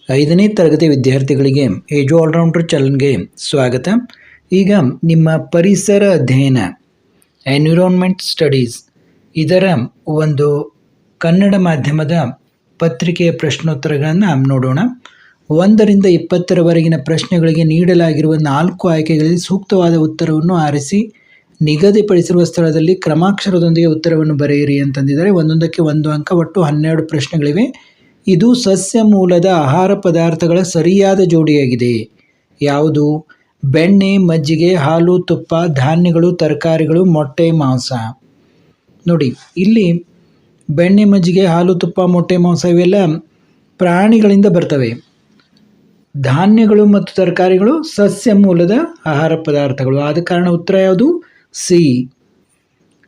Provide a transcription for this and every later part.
5ನೇ ತರಗತಿ ವಿದ್ಯಾರ್ಥಿಗಳಿಗೆ ಏಜು ಆಲ್ರೌಂಡರ್ ಚಾನಲ್ಗೆ ಸ್ವಾಗತ. ಈಗ ನಿಮ್ಮ ಪರಿಸರ ಅಧ್ಯಯನ ಎನ್ವಿರಾನ್ಮೆಂಟ್ ಸ್ಟಡೀಸ್ ಇದರ ಒಂದು ಕನ್ನಡ ಮಾಧ್ಯಮದ ಪತ್ರಿಕೆಯ ಪ್ರಶ್ನೋತ್ತರಗಳನ್ನು ನೋಡೋಣ. 1ರಿಂದ 20ರವರೆಗಿನ ಪ್ರಶ್ನೆಗಳಿಗೆ ನೀಡಲಾಗಿರುವ 4 ಆಯ್ಕೆಗಳಲ್ಲಿ ಸೂಕ್ತವಾದ ಉತ್ತರವನ್ನು ಆರಿಸಿ ನಿಗದಿಪಡಿಸಿರುವ ಸ್ಥಳದಲ್ಲಿ ಕ್ರಮಾಕ್ಷರದೊಂದಿಗೆ ಉತ್ತರವನ್ನು ಬರೆಯಿರಿ ಅಂತಂದಿದ್ದಾರೆ. ಒಂದೊಂದಕ್ಕೆ 1 ಅಂಕ, ಒಟ್ಟು 12 ಪ್ರಶ್ನೆಗಳಿವೆ. ಇದು ಸಸ್ಯ ಮೂಲದ ಆಹಾರ ಪದಾರ್ಥಗಳ ಸರಿಯಾದ ಜೋಡಿಯಾಗಿದೆ. ಯಾವುದು? ಬೆಣ್ಣೆ, ಮಜ್ಜಿಗೆ, ಹಾಲು, ತುಪ್ಪ, ಧಾನ್ಯಗಳು, ತರಕಾರಿಗಳು, ಮೊಟ್ಟೆ, ಮಾಂಸ. ನೋಡಿ, ಇಲ್ಲಿ ಬೆಣ್ಣೆ, ಮಜ್ಜಿಗೆ, ಹಾಲು, ತುಪ್ಪ, ಮೊಟ್ಟೆ, ಮಾಂಸ ಇವೆಲ್ಲ ಪ್ರಾಣಿಗಳಿಂದ ಬರ್ತವೆ. ಧಾನ್ಯಗಳು ಮತ್ತು ತರಕಾರಿಗಳು ಸಸ್ಯ ಮೂಲದ ಆಹಾರ ಪದಾರ್ಥಗಳು. ಆದ ಕಾರಣ ಉತ್ತರ ಯಾವುದು? ಸಿ.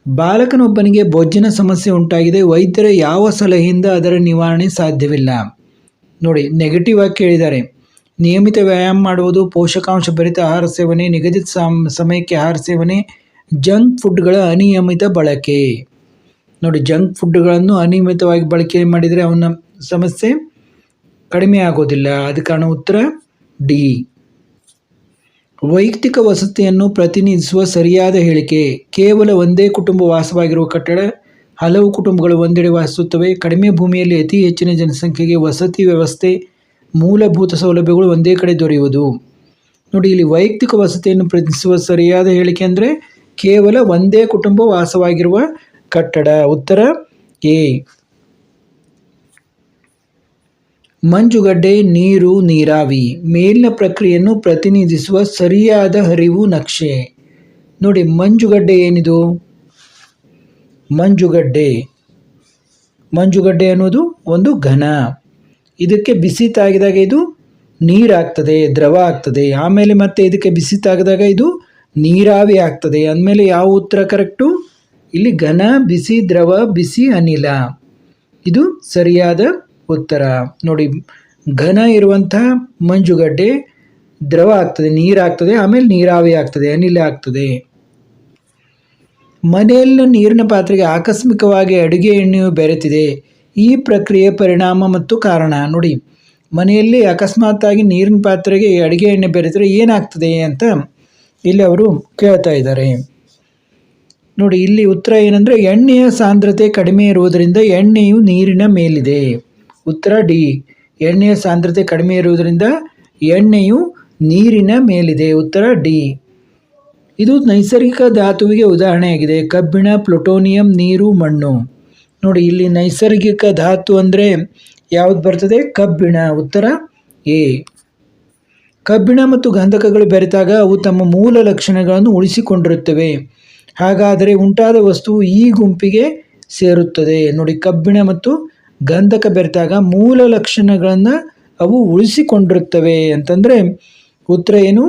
ಬಾಲಕನೊಬ್ಬನಿಗೆ ಬೊಜ್ಜಿನ ಸಮಸ್ಯೆ ಉಂಟಾಗಿದೆ. ವೈದ್ಯರ ಯಾವ ಸಲಹೆಯಿಂದ ಅದರ ನಿವಾರಣೆ ಸಾಧ್ಯವಿಲ್ಲ? ನೋಡಿ, ನೆಗೆಟಿವ್ ಆಗಿ ಕೇಳಿದ್ದಾರೆ. ನಿಯಮಿತ ವ್ಯಾಯಾಮ ಮಾಡುವುದು, ಪೋಷಕಾಂಶ ಭರಿತ ಆಹಾರ ಸೇವನೆ, ನಿಗದಿತ ಸಮಯಕ್ಕೆ ಆಹಾರ ಸೇವನೆ, ಜಂಕ್ ಫುಡ್ಗಳ ಅನಿಯಮಿತ ಬಳಕೆ. ನೋಡಿ, ಜಂಕ್ ಫುಡ್ಗಳನ್ನು ಅನಿಯಮಿತವಾಗಿ ಬಳಕೆ ಮಾಡಿದರೆ ಅವನ ಸಮಸ್ಯೆ ಕಡಿಮೆ ಆಗೋದಿಲ್ಲ. ಆದ ಕಾರಣ ಉತ್ತರ ಡಿ. ವೈಯಕ್ತಿಕ ವಸತಿಯನ್ನು ಪ್ರತಿನಿಧಿಸುವ ಸರಿಯಾದ ಹೇಳಿಕೆ. ಕೇವಲ ಒಂದೇ ಕುಟುಂಬ ವಾಸವಾಗಿರುವ ಕಟ್ಟಡ. ಹಲವು ಕುಟುಂಬಗಳು ಒಂದೆಡೆ ವಾಸಿಸುತ್ತವೆ. ಕಡಿಮೆ ಭೂಮಿಯಲ್ಲಿ ಅತಿ ಹೆಚ್ಚಿನ ಜನಸಂಖ್ಯೆಗೆ ವಸತಿ ವ್ಯವಸ್ಥೆ, ಮೂಲಭೂತ ಸೌಲಭ್ಯಗಳು ಒಂದೇ ಕಡೆ ದೊರೆಯುವುದು. ನೋಡಿ, ಇಲ್ಲಿ ವೈಯಕ್ತಿಕ ವಸತಿಯನ್ನು ಪ್ರತಿನಿಧಿಸುವ ಸರಿಯಾದ ಹೇಳಿಕೆ ಅಂದರೆ ಕೇವಲ ಒಂದೇ ಕುಟುಂಬ ವಾಸವಾಗಿರುವ ಕಟ್ಟಡ. ಉತ್ತರ ಎ. ಮಂಜುಗಡ್ಡೆ, ನೀರು, ನೀರಾವಿ. ಮೇಲಿನ ಪ್ರಕ್ರಿಯೆಯನ್ನು ಪ್ರತಿನಿಧಿಸುವ ಸರಿಯಾದ ಹರಿವು ನಕ್ಷೆ. ನೋಡಿ, ಮಂಜುಗಡ್ಡೆ ಏನಿದು? ಮಂಜುಗಡ್ಡೆ ಅನ್ನೋದು ಒಂದು ಘನ. ಇದಕ್ಕೆ ಬಿಸಿ ತಾಗಿದಾಗ ಇದು ನೀರಾಗ್ತದೆ, ದ್ರವ ಆಗ್ತದೆ. ಆಮೇಲೆ ಮತ್ತೆ ಇದಕ್ಕೆ ಬಿಸಿ ತಾಗಿದಾಗ ಇದು ನೀರಾವಿ ಆಗ್ತದೆ. ಅಂದಮೇಲೆ ಯಾವ ಉತ್ತರ ಕರೆಕ್ಟು? ಇಲ್ಲಿ ಘನ, ಬಿಸಿ, ದ್ರವ, ಬಿಸಿ, ಅನಿಲ. ಇದು ಸರಿಯಾದ ಉತ್ತರ. ನೋಡಿ, ಘನ ಇರುವಂತಹ ಮಂಜುಗಡ್ಡೆ ದ್ರವ ಆಗ್ತದೆ, ನೀರಾಗ್ತದೆ, ಆಮೇಲೆ ನೀರಾವಿ ಆಗ್ತದೆ, ಅನಿಲ ಆಗ್ತದೆ. ಮನೆಯಲ್ಲಿ ನೀರಿನ ಪಾತ್ರೆಗೆ ಆಕಸ್ಮಿಕವಾಗಿ ಅಡುಗೆ ಎಣ್ಣೆಯು ಬೆರೆತಿದೆ. ಈ ಪ್ರಕ್ರಿಯೆ ಪರಿಣಾಮ ಮತ್ತು ಕಾರಣ. ನೋಡಿ, ಮನೆಯಲ್ಲಿ ಅಕಸ್ಮಾತ್ತಾಗಿ ನೀರಿನ ಪಾತ್ರೆಗೆ ಅಡುಗೆ ಎಣ್ಣೆ ಬೆರೆತರೆ ಏನಾಗ್ತದೆ ಅಂತ ಇಲ್ಲಿ ಅವರು ಕೇಳ್ತಾ ಇದ್ದಾರೆ. ನೋಡಿ, ಇಲ್ಲಿ ಉತ್ತರ ಏನಂದರೆ ಎಣ್ಣೆಯ ಸಾಂದ್ರತೆ ಕಡಿಮೆ ಇರುವುದರಿಂದ ಎಣ್ಣೆಯು ನೀರಿನ ಮೇಲಿದೆ. ಉತ್ತರ ಡಿ. ಎಣ್ಣೆಯ ಸಾಂದ್ರತೆ ಕಡಿಮೆ ಇರುವುದರಿಂದ ಎಣ್ಣೆಯು ನೀರಿನ ಮೇಲಿದೆ. ಉತ್ತರ ಡಿ. ಇದು ನೈಸರ್ಗಿಕ ಧಾತುವಿಗೆ ಉದಾಹರಣೆಯಾಗಿದೆ. ಕಬ್ಬಿಣ, ಪ್ಲುಟೋನಿಯಂ, ನೀರು, ಮಣ್ಣು. ನೋಡಿ, ಇಲ್ಲಿ ನೈಸರ್ಗಿಕ ಧಾತು ಅಂದರೆ ಯಾವುದು ಬರ್ತದೆ? ಕಬ್ಬಿಣ. ಉತ್ತರ ಎ. ಕಬ್ಬಿಣ ಮತ್ತು ಗಂಧಕಗಳು ಬೆರೆತಾಗ ಅವು ತಮ್ಮ ಮೂಲ ಲಕ್ಷಣಗಳನ್ನು ಉಳಿಸಿಕೊಂಡಿರುತ್ತವೆ. ಹಾಗಾದರೆ ಉಂಟಾದ ವಸ್ತುವು ಈ ಗುಂಪಿಗೆ ಸೇರುತ್ತದೆ. ನೋಡಿ, ಕಬ್ಬಿಣ ಮತ್ತು ಗಂಧಕ ಬೆರೆತಾಗ ಮೂಲ ಲಕ್ಷಣಗಳನ್ನು ಅವು ಉಳಿಸಿಕೊಂಡಿರುತ್ತವೆ ಅಂತಂದರೆ ಉತ್ತರ ಏನು?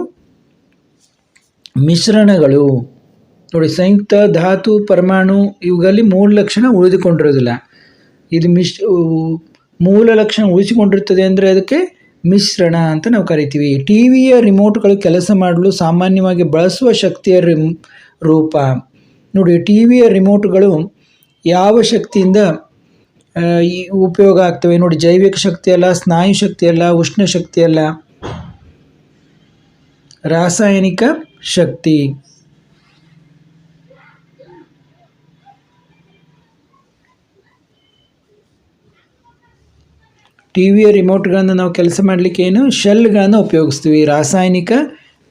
ಮಿಶ್ರಣಗಳು. ನೋಡಿ, ಸಂಯುಕ್ತ, ಧಾತು, ಪರಮಾಣು ಇವುಗಳಲ್ಲಿ ಮೂಲ ಲಕ್ಷಣ ಉಳಿದುಕೊಂಡಿರೋದಿಲ್ಲ. ಇದು ಮೂಲ ಲಕ್ಷಣ ಉಳಿಸಿಕೊಂಡಿರ್ತದೆ ಅಂದರೆ ಅದಕ್ಕೆ ಮಿಶ್ರಣ ಅಂತ ನಾವು ಕರಿತೀವಿ. ಟಿವಿಯ ರಿಮೋಟ್ಗಳು ಕೆಲಸ ಮಾಡಲು ಸಾಮಾನ್ಯವಾಗಿ ಬಳಸುವ ಶಕ್ತಿಯ ರೂಪ. ನೋಡಿ, ಟಿವಿಯ ರಿಮೋಟ್ಗಳು ಯಾವ ಶಕ್ತಿಯಿಂದ ಉಪಯೋಗ ಆಗ್ತವೆ? ನೋಡಿ, ಜೈವಿಕ ಶಕ್ತಿ ಅಲ್ಲ, ಸ್ನಾಯು ಶಕ್ತಿ ಅಲ್ಲ, ಉಷ್ಣ ಶಕ್ತಿ ಅಲ್ಲ, ರಾಸಾಯನಿಕ ಶಕ್ತಿ. ಟಿವಿಯ ರಿಮೋಟ್ಗಳನ್ನು ನಾವು ಕೆಲಸ ಮಾಡಲಿಕ್ಕೆ ಏನು ಶೆಲ್ಗಳನ್ನು ಉಪಯೋಗಿಸ್ತೀವಿ. ರಾಸಾಯನಿಕ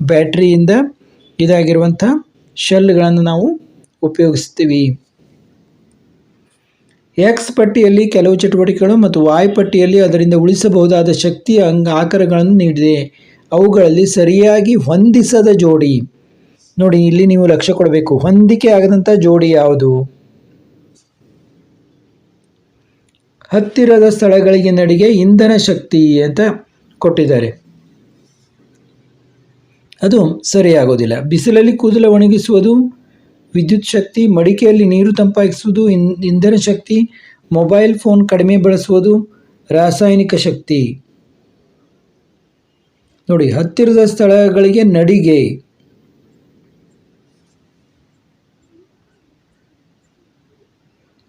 ಬ್ಯಾಟ್ರಿಯಿಂದ ಇದಾಗಿರುವಂಥ ಶೆಲ್ಗಳನ್ನು ನಾವು ಉಪಯೋಗಿಸ್ತೀವಿ. ಎಕ್ಸ್ ಪಟ್ಟಿಯಲ್ಲಿ ಕೆಲವು ಚಟುವಟಿಕೆಗಳು ಮತ್ತು ವಾಯ್ ಪಟ್ಟಿಯಲ್ಲಿ ಅದರಿಂದ ಉಳಿಸಬಹುದಾದ ಶಕ್ತಿಯ ಆಕಾರಗಳನ್ನು ನೀಡಿದೆ. ಅವುಗಳಲ್ಲಿ ಸರಿಯಾಗಿ ಹೊಂದಿಸದ ಜೋಡಿ. ನೋಡಿ, ಇಲ್ಲಿ ನೀವು ಲಕ್ಷ್ಯ ಕೊಡಬೇಕು. ಹೊಂದಿಕೆ ಆಗದಂಥ ಜೋಡಿ ಯಾವುದು? ಹತ್ತಿರದ ಸ್ಥಳಗಳಿಗೆ ನಡಿಗೆ ಇಂಧನ ಶಕ್ತಿ ಅಂತ ಕೊಟ್ಟಿದ್ದಾರೆ. ಅದು ಸರಿಯಾಗೋದಿಲ್ಲ. ಬಿಸಿಲಲ್ಲಿ ಕೂದಲು ಒಣಗಿಸುವುದು ವಿದ್ಯುತ್ ಶಕ್ತಿ. ಮಡಿಕೆಯಲ್ಲಿ ನೀರು ತಂಪಾಗಿಸುವುದು ಇಂಧನ ಶಕ್ತಿ. ಮೊಬೈಲ್ ಫೋನ್ ಕಡಿಮೆ ಬಳಸುವುದು ರಾಸಾಯನಿಕ ಶಕ್ತಿ. ನೋಡಿ, ಹತ್ತಿರದ ಸ್ಥಳಗಳಿಗೆ ನಡಿಗೆ.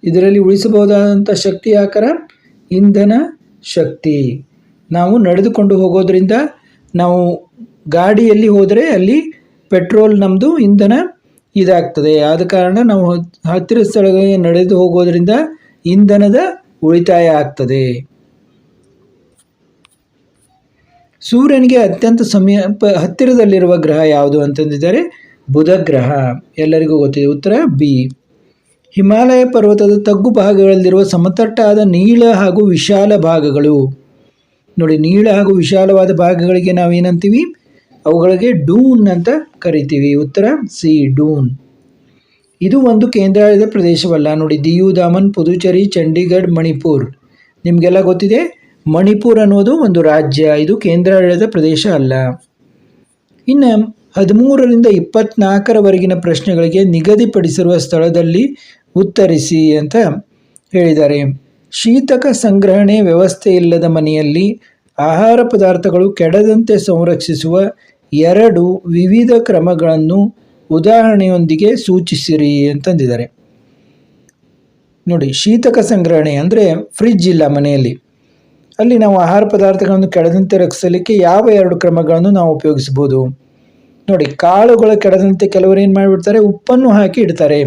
ಇದರಲ್ಲಿ ಉಳಿಸಬಹುದಾದಂಥ ಶಕ್ತಿ ಆಕಾರ ಇಂಧನ ಶಕ್ತಿ. ನಾವು ನಡೆದುಕೊಂಡು ಹೋಗೋದ್ರಿಂದ, ನಾವು ಗಾಡಿಯಲ್ಲಿ ಹೋದರೆ ಅಲ್ಲಿ ಪೆಟ್ರೋಲ್ ನಮ್ಮದು ಇಂಧನ ಇದಾಗ್ತದೆ. ಆದ ಕಾರಣ ನಾವು ಹತ್ತಿರ ಸ್ಥಳಗಳಿಗೆ ನಡೆದು ಹೋಗೋದ್ರಿಂದ ಇಂಧನದ ಉಳಿತಾಯ ಆಗ್ತದೆ. ಸೂರ್ಯನಿಗೆ ಅತ್ಯಂತ ಹತ್ತಿರದಲ್ಲಿರುವ ಗ್ರಹ ಯಾವುದು ಅಂತಂದಿದ್ದಾರೆ ಬುಧ ಗ್ರಹ. ಎಲ್ಲರಿಗೂ ಗೊತ್ತಿದೆ, ಉತ್ತರ ಬಿ. ಹಿಮಾಲಯ ಪರ್ವತದ ತಗ್ಗು ಭಾಗಗಳಲ್ಲಿರುವ ಸಮತಟ್ಟಾದ ನೀಳ ಹಾಗೂ ವಿಶಾಲ ಭಾಗಗಳು. ನೋಡಿ, ನೀಳ ಹಾಗೂ ವಿಶಾಲವಾದ ಭಾಗಗಳಿಗೆ ನಾವು ಏನಂತೀವಿ? ಅವುಗಳಿಗೆ ಡೂನ್ ಅಂತ ಕರಿತೀವಿ. ಉತ್ತರ ಸಿ, ಡೂನ್. ಇದು ಒಂದು ಕೇಂದ್ರಾಡಳಿತ ಪ್ರದೇಶವಲ್ಲ. ನೋಡಿ, ದಿಯು, ದಾಮನ್, ಪುದುಚೇರಿ, ಚಂಡೀಗಢ, ಮಣಿಪುರ್. ನಿಮಗೆಲ್ಲ ಗೊತ್ತಿದೆ, ಮಣಿಪುರ್ ಅನ್ನೋದು ಒಂದು ರಾಜ್ಯ, ಇದು ಕೇಂದ್ರಾಡಳಿತ ಪ್ರದೇಶ ಅಲ್ಲ. ಇನ್ನು 13ರಿಂದ 24ರವರೆಗಿನ ಪ್ರಶ್ನೆಗಳಿಗೆ ನಿಗದಿಪಡಿಸಿರುವ ಸ್ಥಳದಲ್ಲಿ ಉತ್ತರಿಸಿ ಅಂತ ಹೇಳಿದ್ದಾರೆ. ಶೀತಕ ಸಂಗ್ರಹಣೆ ವ್ಯವಸ್ಥೆ ಇಲ್ಲದ ಮನೆಯಲ್ಲಿ ಆಹಾರ ಪದಾರ್ಥಗಳು ಕೆಡದಂತೆ ಸಂರಕ್ಷಿಸುವ 2 ವಿವಿಧ ಕ್ರಮಗಳನ್ನು ಉದಾಹರಣೆಯೊಂದಿಗೆ ಸೂಚಿಸಿರಿ ಅಂತಂದಿದ್ದಾರೆ. ನೋಡಿ, ಶೀತಕ ಸಂಗ್ರಹಣೆ ಅಂದರೆ ಫ್ರಿಡ್ಜ್ ಇಲ್ಲ ಮನೆಯಲ್ಲಿ, ಅಲ್ಲಿ ನಾವು ಆಹಾರ ಪದಾರ್ಥಗಳನ್ನು ಕೆಡದಂತೆ ರಕ್ಷಿಸಲಿಕ್ಕೆ ಯಾವ 2 ಕ್ರಮಗಳನ್ನು ನಾವು ಉಪಯೋಗಿಸ್ಬೋದು? ನೋಡಿ, ಕಾಳುಗಳ ಕೆಡದಂತೆ ಕೆಲವರು ಏನು ಮಾಡಿಬಿಡ್ತಾರೆ, ಉಪ್ಪನ್ನು ಹಾಕಿ ಇಡ್ತಾರೆ.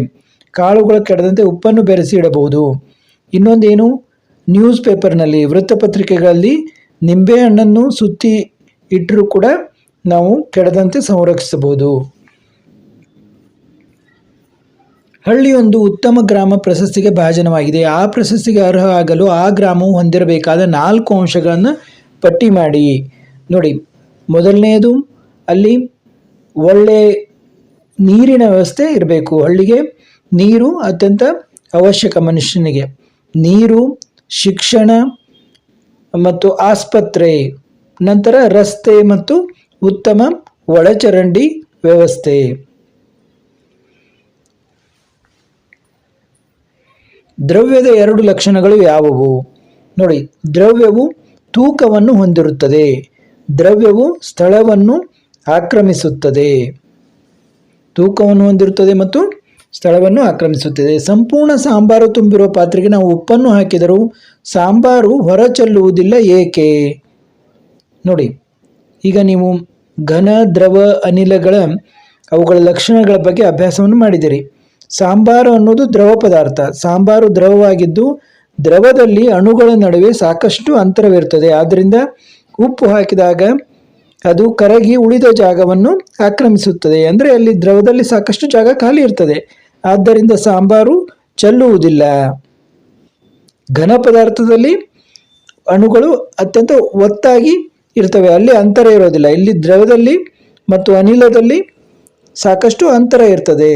ಕಾಳುಗಳ ಕೆಡದಂತೆ ಉಪ್ಪನ್ನು ಬೆರೆಸಿ ಇಡಬಹುದು. ಇನ್ನೊಂದೇನು, ನ್ಯೂಸ್ ಪೇಪರ್ನಲ್ಲಿ, ವೃತ್ತಪತ್ರಿಕೆಗಳಲ್ಲಿ ನಿಂಬೆಹಣ್ಣನ್ನು ಸುತ್ತಿ ಇಟ್ಟರೂ ಕೂಡ ನಾವು ಕೆಡದಂತೆ ಸಂರಕ್ಷಿಸಬಹುದು. ಹಳ್ಳಿಯೊಂದು ಉತ್ತಮ ಗ್ರಾಮ ಪ್ರಶಸ್ತಿಗೆ ಭಾಜನವಾಗಿದೆ. ಆ ಪ್ರಶಸ್ತಿಗೆ ಅರ್ಹ ಆಗಲು ಆ ಗ್ರಾಮವು ಹೊಂದಿರಬೇಕಾದ 4 ಅಂಶಗಳನ್ನು ಪಟ್ಟಿ ಮಾಡಿ. ನೋಡಿ, ಮೊದಲನೆಯದು, ಅಲ್ಲಿ ಒಳ್ಳೆ ನೀರಿನ ವ್ಯವಸ್ಥೆ ಇರಬೇಕು. ಹಳ್ಳಿಗೆ ನೀರು ಅತ್ಯಂತ ಅವಶ್ಯಕ ಮನುಷ್ಯನಿಗೆ. ನೀರು, ಶಿಕ್ಷಣ ಮತ್ತು ಆಸ್ಪತ್ರೆ, ನಂತರ ರಸ್ತೆ ಮತ್ತು ಉತ್ತಮ ಒಳಚರಂಡಿ ವ್ಯವಸ್ಥೆ. ದ್ರವ್ಯದ 2 ಲಕ್ಷಣಗಳು ಯಾವುವು? ನೋಡಿ, ದ್ರವ್ಯವು ತೂಕವನ್ನು ಹೊಂದಿರುತ್ತದೆ. ದ್ರವ್ಯವು ಸ್ಥಳವನ್ನು ಆಕ್ರಮಿಸುತ್ತದೆ. ತೂಕವನ್ನು ಹೊಂದಿರುತ್ತದೆ ಮತ್ತು ಸ್ಥಳವನ್ನು ಆಕ್ರಮಿಸುತ್ತದೆ. ಸಂಪೂರ್ಣ ಸಾಂಬಾರು ತುಂಬಿರುವ ಪಾತ್ರೆಗೆ ನಾವು ಉಪ್ಪನ್ನು ಹಾಕಿದರೂ ಸಾಂಬಾರು ಹೊರಚೆಲ್ಲುವುದಿಲ್ಲ, ಏಕೆ? ನೋಡಿ, ಈಗ ನೀವು ಘನ, ದ್ರವ, ಅನಿಲಗಳ ಅವುಗಳ ಲಕ್ಷಣಗಳ ಬಗ್ಗೆ ಅಭ್ಯಾಸವನ್ನು ಮಾಡಿದಿರಿ. ಸಾಂಬಾರು ಅನ್ನೋದು ದ್ರವ ಪದಾರ್ಥ. ಸಾಂಬಾರು ದ್ರವವಾಗಿದ್ದು ದ್ರವದಲ್ಲಿ ಅಣುಗಳ ನಡುವೆ ಸಾಕಷ್ಟು ಅಂತರವಿರುತ್ತದೆ. ಆದ್ದರಿಂದ ಉಪ್ಪು ಹಾಕಿದಾಗ ಅದು ಕರಗಿ ಉಳಿದ ಜಾಗವನ್ನು ಆಕ್ರಮಿಸುತ್ತದೆ. ಅಂದರೆ ಅಲ್ಲಿ ದ್ರವದಲ್ಲಿ ಸಾಕಷ್ಟು ಜಾಗ ಖಾಲಿ ಇರ್ತದೆ. ಆದ್ದರಿಂದ ಸಾಂಬಾರು ಚೆಲ್ಲುವುದಿಲ್ಲ. ಘನ ಪದಾರ್ಥದಲ್ಲಿ ಅಣುಗಳು ಅತ್ಯಂತ ಒತ್ತಾಗಿ ಇರ್ತವೆ, ಅಲ್ಲಿ ಅಂತರ ಇರೋದಿಲ್ಲ. ಇಲ್ಲಿ ದ್ರವದಲ್ಲಿ ಮತ್ತು ಅನಿಲದಲ್ಲಿ ಸಾಕಷ್ಟು ಅಂತರ ಇರ್ತದೆ.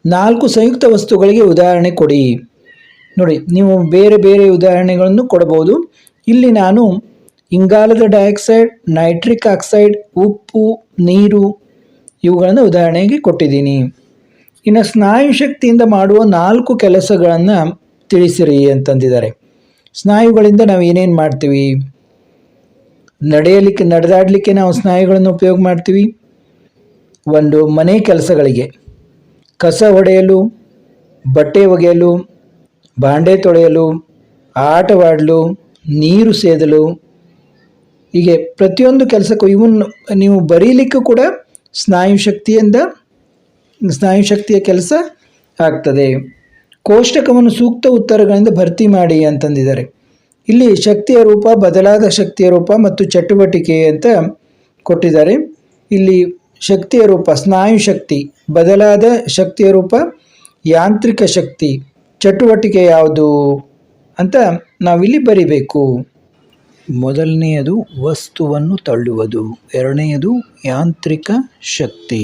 4 ಸಂಯುಕ್ತ ವಸ್ತುಗಳಿಗೆ ಉದಾಹರಣೆ ಕೊಡಿ. ನೋಡಿ, ನೀವು ಬೇರೆ ಬೇರೆ ಉದಾಹರಣೆಗಳನ್ನು ಕೊಡಬಹುದು. ಇಲ್ಲಿ ನಾನು ಇಂಗಾಲದ ಡೈಆಕ್ಸೈಡ್, ನೈಟ್ರಿಕ್ ಆಕ್ಸೈಡ್, ಉಪ್ಪು, ನೀರು ಇವುಗಳನ್ನು ಉದಾಹರಣೆಗೆ ಕೊಟ್ಟಿದ್ದೀನಿ. ಇನ್ನು ಸ್ನಾಯು ಶಕ್ತಿಯಿಂದ ಮಾಡುವ 4 ಕೆಲಸಗಳನ್ನು ತಿಳಿಸಿರಿ ಅಂತಂದಿದ್ದಾರೆ. ಸ್ನಾಯುಗಳಿಂದ ನಾವು ಏನೇನು ಮಾಡ್ತೀವಿ? ನಡೆದಾಡಲಿಕ್ಕೆ ನಾವು ಸ್ನಾಯುಗಳನ್ನು ಉಪಯೋಗ ಮಾಡ್ತೀವಿ. ಒಂದು ಮನೆ ಕೆಲಸಗಳಿಗೆ, ಕಸ ಹೊಡೆಯಲು, ಬಟ್ಟೆ ಒಗೆಯಲು, ಬಾಂಡೆ ತೊಳೆಯಲು, ಆಟವಾಡಲು, ನೀರು ಸೇದಲು, ಹೀಗೆ ಪ್ರತಿಯೊಂದು ಕೆಲಸಕ್ಕೂ, ಇವನ್ ನೀವು ಬರೀಲಿಕ್ಕೂ ಕೂಡ ಸ್ನಾಯು ಶಕ್ತಿಯ ಕೆಲಸ ಆಗ್ತದೆ. ಕೋಷ್ಟಕವನ್ನು ಸೂಕ್ತ ಉತ್ತರಗಳಿಂದ ಭರ್ತಿ ಮಾಡಿ ಅಂತಂದಿದ್ದಾರೆ. ಇಲ್ಲಿ ಶಕ್ತಿಯ ರೂಪ, ಬದಲಾದ ಶಕ್ತಿಯ ರೂಪ ಮತ್ತು ಚಟುವಟಿಕೆ ಅಂತ ಕೊಟ್ಟಿದ್ದಾರೆ. ಇಲ್ಲಿ ಶಕ್ತಿಯ ರೂಪ ಸ್ನಾಯು ಶಕ್ತಿ, ಬದಲಾದ ಶಕ್ತಿಯ ರೂಪ ಯಾಂತ್ರಿಕ ಶಕ್ತಿ, ಚಟುವಟಿಕೆ ಯಾವುದು ಅಂತ ನಾವಿಲ್ಲಿ ಬರಿಬೇಕು. ಮೊದಲನೆಯದು ವಸ್ತುವನ್ನು ತಳ್ಳುವುದು, ಎರಡನೆಯದು ಯಾಂತ್ರಿಕ ಶಕ್ತಿ,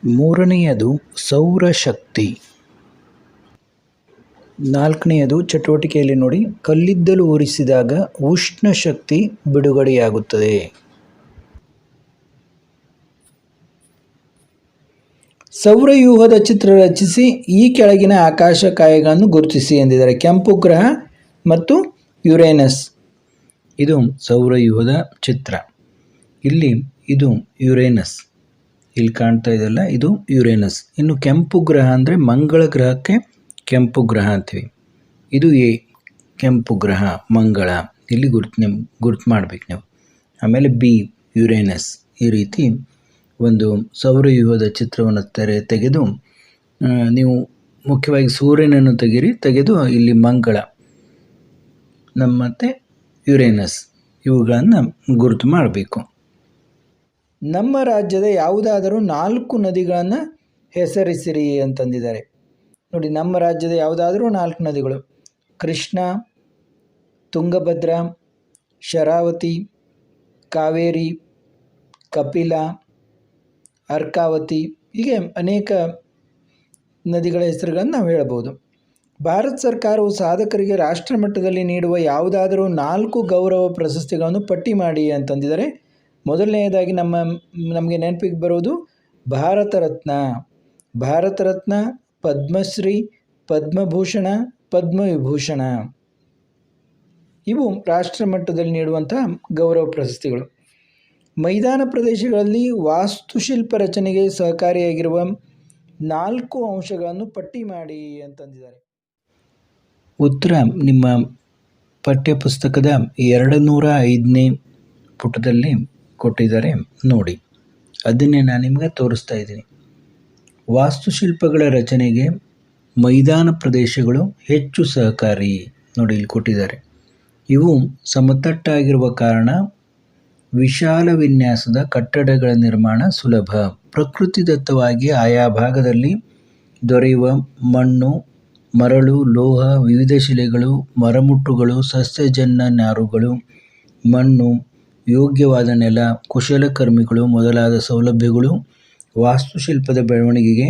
ಮೂರನೆಯದು ಸೌರಶಕ್ತಿ, ನಾಲ್ಕನೆಯದು ಚಟುವಟಿಕೆಯಲ್ಲಿ ನೋಡಿ, ಕಲ್ಲಿದ್ದಲು ಉರಿಸಿದಾಗ ಉಷ್ಣ ಶಕ್ತಿ ಬಿಡುಗಡೆಯಾಗುತ್ತದೆ. ಸೌರವ್ಯೂಹದ ಚಿತ್ರ ರಚಿಸಿ ಈ ಕೆಳಗಿನ ಆಕಾಶಕಾಯಗಳನ್ನು ಗುರುತಿಸಿ ಎಂದಿದ್ದಾರೆ. ಕೆಂಪು ಗ್ರಹ ಮತ್ತು ಯುರೇನಸ್, ಇದು ಸೌರವ್ಯೂಹದ ಚಿತ್ರ. ಇಲ್ಲಿ ಇದು ಯುರೇನಸ್, ಇಲ್ಲಿ ಕಾಣ್ತಾ ಇದೆಯಲ್ಲ, ಇದು ಯುರೇನಸ್. ಇನ್ನು ಕೆಂಪು ಗ್ರಹ ಅಂದರೆ ಮಂಗಳ ಗ್ರಹಕ್ಕೆ ಕೆಂಪು ಗ್ರಹ ಅಂತೀವಿ. ಇದು ಎ. ಕೆಂಪು ಗ್ರಹ ಮಂಗಳ, ಇಲ್ಲಿ ಗುರುತು ಮಾಡಬೇಕು ನೀವು. ಆಮೇಲೆ ಬಿ ಯುರೇನಸ್. ಈ ರೀತಿ ಒಂದು ಸೌರವ್ಯೂಹದ ಚಿತ್ರವನ್ನು ತೆಗೆದು ನೀವು ಮುಖ್ಯವಾಗಿ ಸೂರ್ಯನನ್ನು ತೆಗೆದು ಇಲ್ಲಿ ಮಂಗಳ ಮತ್ತು ಯುರೇನಸ್ ಇವುಗಳನ್ನು ಗುರುತು ಮಾಡಬೇಕು. ನಮ್ಮ ರಾಜ್ಯದ ಯಾವುದಾದರೂ 4 ನದಿಗಳನ್ನು ಹೆಸರಿಸಿರಿ ಅಂತಂದಿದ್ದಾರೆ. ನೋಡಿ, ನಮ್ಮ ರಾಜ್ಯದ ಯಾವುದಾದರೂ 4 ನದಿಗಳು: ಕೃಷ್ಣ, ತುಂಗಭದ್ರಾ, ಶರಾವತಿ, ಕಾವೇರಿ, ಕಪಿಲ, ಅರ್ಕಾವತಿ, ಹೀಗೆ ಅನೇಕ ನದಿಗಳ ಹೆಸರುಗಳನ್ನು ನಾವು ಹೇಳಬಹುದು. ಭಾರತ ಸರ್ಕಾರವು ಸಾಧಕರಿಗೆ ರಾಷ್ಟ್ರ ಮಟ್ಟದಲ್ಲಿ ನೀಡುವ ಯಾವುದಾದರೂ 4 ಗೌರವ ಪ್ರಶಸ್ತಿಗಳನ್ನು ಪಟ್ಟಿ ಮಾಡಿ ಅಂತಂದಿದ್ದಾರೆ. ಮೊದಲನೆಯದಾಗಿ ನಮಗೆ ನೆನಪಿಗೆ ಬರೋದು ಭಾರತ ರತ್ನ, ಪದ್ಮಶ್ರೀ, ಪದ್ಮಭೂಷಣ, ಪದ್ಮವಿಭೂಷಣ. ಇವು ರಾಷ್ಟ್ರ ಮಟ್ಟದಲ್ಲಿ ನೀಡುವಂತಹ ಗೌರವ ಪ್ರಶಸ್ತಿಗಳು. ಮೈದಾನ ಪ್ರದೇಶಗಳಲ್ಲಿ ವಾಸ್ತುಶಿಲ್ಪ ರಚನೆಗೆ ಸಹಕಾರಿಯಾಗಿರುವ 4 ಅಂಶಗಳನ್ನು ಪಟ್ಟಿ ಮಾಡಿ ಅಂತಂದಿದ್ದಾರೆ. ಉತ್ತರ ನಿಮ್ಮ ಪಠ್ಯಪುಸ್ತಕದ 205ನೇ ಪುಟದಲ್ಲಿ ಕೊಟ್ಟಿದ್ದಾರೆ ನೋಡಿ. ಅದನ್ನೇ ನಾನು ನಿಮಗೆ ತೋರಿಸ್ತಾ ಇದ್ದೀನಿ. ವಾಸ್ತುಶಿಲ್ಪಗಳ ರಚನೆಗೆ ಮೈದಾನ ಪ್ರದೇಶಗಳು ಹೆಚ್ಚು ಸಹಕಾರಿ. ನೋಡಿ, ಇಲ್ಲಿ ಕೊಟ್ಟಿದ್ದಾರೆ. ಇವು ಸಮತಟ್ಟಾಗಿರುವ ಕಾರಣ ವಿಶಾಲ ವಿನ್ಯಾಸದ ಕಟ್ಟಡಗಳ ನಿರ್ಮಾಣ ಸುಲಭ. ಪ್ರಕೃತಿದತ್ತವಾಗಿ ಆಯಾ ಭಾಗದಲ್ಲಿ ದೊರೆಯುವ ಮಣ್ಣು, ಮರಳು, ಲೋಹ, ವಿವಿಧ ಶಿಲೆಗಳು, ಮರಮುಟ್ಟುಗಳು, ಸಸ್ಯಜನ್ಯ ನಾರುಗಳು, ಮಣ್ಣು, ಯೋಗ್ಯವಾದ ನೆಲ, ಕುಶಲಕರ್ಮಿಗಳು ಮೊದಲಾದ ಸೌಲಭ್ಯಗಳು ವಾಸ್ತುಶಿಲ್ಪದ ಬೆಳವಣಿಗೆಗೆ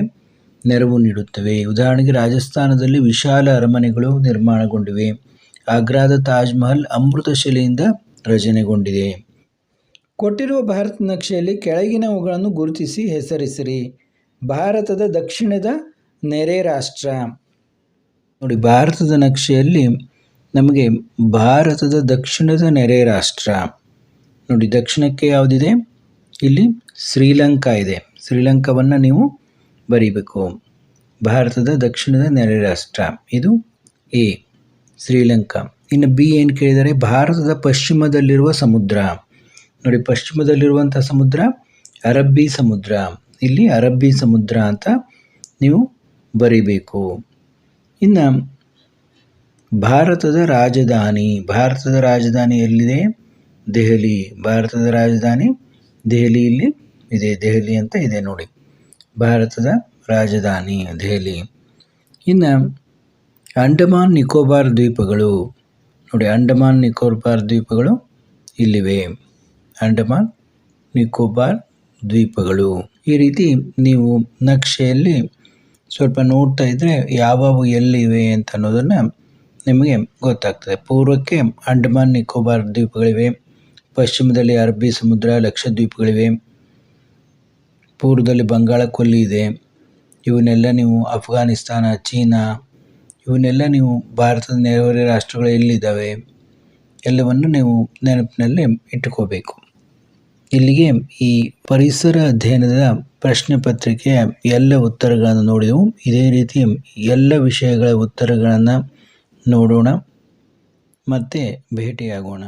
ನೆರವು ನೀಡುತ್ತವೆ. ಉದಾಹರಣೆಗೆ ರಾಜಸ್ಥಾನದಲ್ಲಿ ವಿಶಾಲ ಅರಮನೆಗಳು ನಿರ್ಮಾಣಗೊಂಡಿವೆ. ಆಗ್ರಾದ ತಾಜ್ ಮಹಲ್ ಅಮೃತಶಿಲೆಯಿಂದ ರಚನೆಗೊಂಡಿದೆ. ಕೊಟ್ಟಿರುವ ಭಾರತ ನಕ್ಷೆಯಲ್ಲಿ ಕೆಳಗಿನವುಗಳನ್ನು ಗುರುತಿಸಿ ಹೆಸರಿಸಿರಿ. ಭಾರತದ ದಕ್ಷಿಣದ ನೆರೆ ರಾಷ್ಟ್ರ. ನೋಡಿ, ಭಾರತದ ನಕ್ಷೆಯಲ್ಲಿ ನಮಗೆ ಭಾರತದ ದಕ್ಷಿಣದ ನೆರೆ ರಾಷ್ಟ್ರ ನೋಡಿ. ದಕ್ಷಿಣಕ್ಕೆ ಯಾವುದಿದೆ? ಇಲ್ಲಿ ಶ್ರೀಲಂಕಾ ಇದೆ. ಶ್ರೀಲಂಕಾವನ್ನು ನೀವು ಬರೀಬೇಕು. ಭಾರತದ ದಕ್ಷಿಣದ ನೆರೆ ರಾಷ್ಟ್ರ ಇದು ಎ, ಶ್ರೀಲಂಕಾ. ಇನ್ನು ಬಿ ಏನು ಕೇಳಿದರೆ, ಭಾರತದ ಪಶ್ಚಿಮದಲ್ಲಿರುವ ಸಮುದ್ರ. ನೋಡಿ, ಪಶ್ಚಿಮದಲ್ಲಿರುವಂಥ ಸಮುದ್ರ ಅರಬ್ಬಿ ಸಮುದ್ರ. ಇಲ್ಲಿ ಅರಬ್ಬಿ ಸಮುದ್ರ ಅಂತ ನೀವು ಬರೀಬೇಕು. ಇನ್ನು ಭಾರತದ ರಾಜಧಾನಿ. ಭಾರತದ ರಾಜಧಾನಿ ಎಲ್ಲಿದೆ? ದೆಹಲಿ. ಭಾರತದ ರಾಜಧಾನಿ ದೆಹಲಿ ಇಲ್ಲಿ ಇದೆ. ದೆಹಲಿ ಅಂತ ಇದೆ ನೋಡಿ. ಭಾರತದ ರಾಜಧಾನಿ ದೆಹಲಿ. ಇನ್ನು ಅಂಡಮಾನ್ ನಿಕೋಬಾರ್ ದ್ವೀಪಗಳು. ನೋಡಿ, ಅಂಡಮಾನ್ ನಿಕೋಬಾರ್ ದ್ವೀಪಗಳು ಇಲ್ಲಿವೆ. ಅಂಡಮಾನ್ ನಿಕೋಬಾರ್ ದ್ವೀಪಗಳು. ಈ ರೀತಿ ನೀವು ನಕ್ಷೆಯಲ್ಲಿ ಸ್ವಲ್ಪ ನೋಡ್ತಾ ಇದ್ದರೆ ಯಾವ್ಯಾವು ಎಲ್ಲಿವೆ ಅಂತ ಅನ್ನೋದನ್ನು ನಿಮಗೆ ಗೊತ್ತಾಗ್ತದೆ. ಪೂರ್ವಕ್ಕೆ ಅಂಡಮಾನ್ ನಿಕೋಬಾರ್ ದ್ವೀಪಗಳಿವೆ. ಪಶ್ಚಿಮದಲ್ಲಿ ಅರಬ್ಬಿ ಸಮುದ್ರ, ಲಕ್ಷದ್ವೀಪಗಳಿವೆ. ಪೂರ್ವದಲ್ಲಿ ಬಂಗಾಳ ಕೊಲ್ಲಿ ಇದೆ. ಇವನ್ನೆಲ್ಲ ನೀವು ಅಫ್ಘಾನಿಸ್ತಾನ, ಚೀನಾ ಇವನ್ನೆಲ್ಲ ನೀವು ಭಾರತದ ನೆರೆಹೊರೆ ರಾಷ್ಟ್ರಗಳು ಎಲ್ಲಿದ್ದಾವೆ ಎಲ್ಲವನ್ನು ನೀವು ನೆನಪಿನಲ್ಲಿ ಇಟ್ಟುಕೋಬೇಕು. ಇಲ್ಲಿಗೆ ಈ ಪರಿಸರ ಅಧ್ಯಯನದ ಪ್ರಶ್ನೆ ಪತ್ರಿಕೆಯ ಎಲ್ಲ ಉತ್ತರಗಳನ್ನು ನೋಡಿದೆವು. ಇದೇ ರೀತಿ ಎಲ್ಲ ವಿಷಯಗಳ ಉತ್ತರಗಳನ್ನು ನೋಡೋಣ, ಮತ್ತೆ ಭೇಟಿಯಾಗೋಣ.